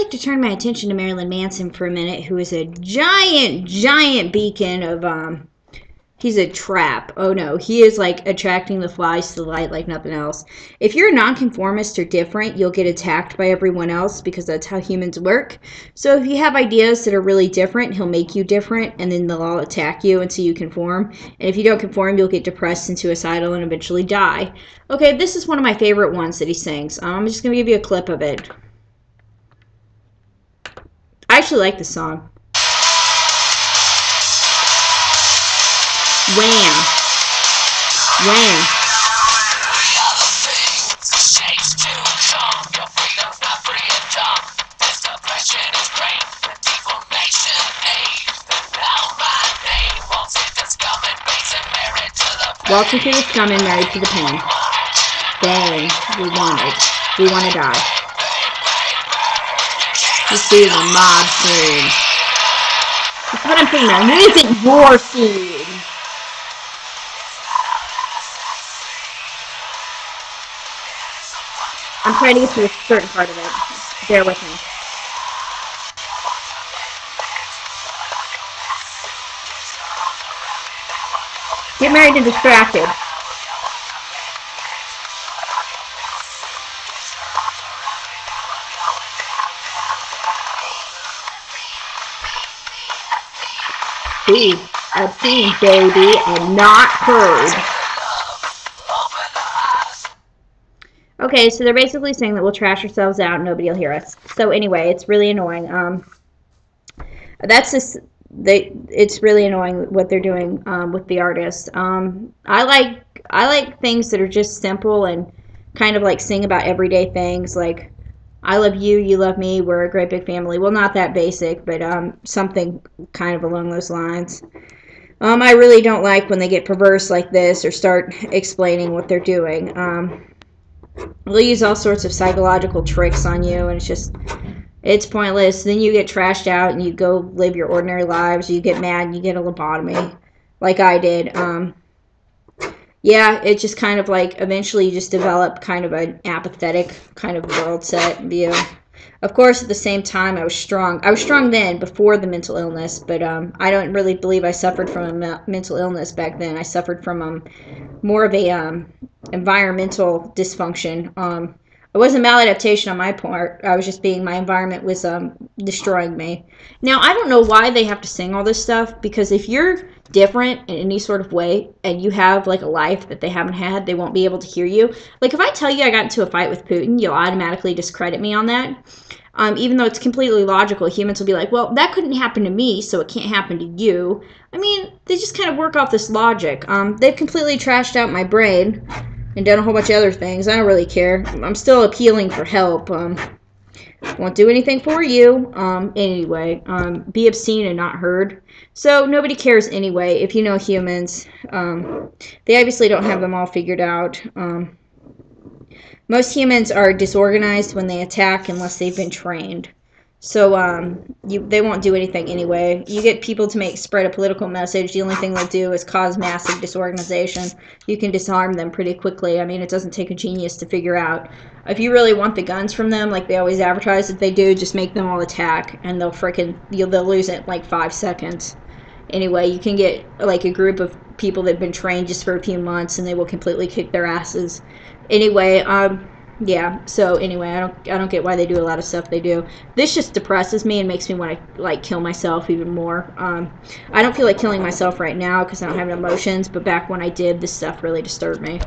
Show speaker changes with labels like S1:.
S1: like to turn my attention to Marilyn Manson for a minute, who is a giant beacon of, he's a trap. Oh no, he is like attracting the flies to the light like nothing else. If you're a nonconformist or different, you'll get attacked by everyone else because that's how humans work. So if you have ideas that are really different, he'll make you different and then they'll all attack you until you conform. And if you don't conform, you'll get depressed and suicidal and eventually die. Okay, this is one of my favorite ones that he sings. I'm just going to give you a clip of it. I actually like this song. Wham! Wham! Walking through the scum and married to the pain. Bang! We want to die. You see the mob scene. That's what I'm thinking about. Who isn't your scene? I'm trying to get to a certain part of it. Bear with me. Get married and distracted. See, I've seen, baby, and not heard. Okay, so they're basically saying that we'll trash ourselves out and nobody will hear us. So anyway, it's really annoying. That's just it's really annoying what they're doing with the artist. I like things that are just simple and kind of like sing about everyday things, like I love you, you love me, we're a great big family. Well, not that basic, but something kind of along those lines. I really don't like when they get perverse like this or start explaining what they're doing. They'll use all sorts of psychological tricks on you, and it's pointless. Then you get trashed out and you go live your ordinary lives. You get mad and you get a lobotomy, like I did. Yeah, it just kind of like eventually you just develop kind of an apathetic kind of world set view. Of course, at the same time, I was strong. I was strong then, before the mental illness, but I don't really believe I suffered from a mental illness back then. I suffered from more of a environmental dysfunction. It wasn't maladaptation on my part. I was just my environment was destroying me. Now, I don't know why they have to sing all this stuff, because if you're different in any sort of way and you have like a life that they haven't had, they won't be able to hear you. Like if I tell you I got into a fight with Putin, you'll automatically discredit me on that. Even though it's completely logical, humans will be like, well, that couldn't happen to me, so it can't happen to you. I mean, they just kind of work off this logic. They've completely trashed out my brain and done a whole bunch of other things. I don't really care. I'm still appealing for help. Won't do anything for you. Anyway, be obscene and not heard. So nobody cares anyway. If you know humans, they obviously don't have them all figured out. Most humans are disorganized when they attack unless they've been trained. So they won't do anything anyway. You get people to spread a political message. The only thing they'll do is cause massive disorganization. You can disarm them pretty quickly. I mean, it doesn't take a genius to figure out. If you really want the guns from them, like they always advertise that they do, just make them all attack, and they'll lose it in like 5 seconds. Anyway, you can get like a group of people that've been trained just for a few months, and they will completely kick their asses. Anyway, yeah, so anyway, I don't get why they do a lot of stuff they do. This just depresses me and makes me want to like kill myself even more. I don't feel like killing myself right now because I don't have emotions, but back when I did, this stuff really disturbed me.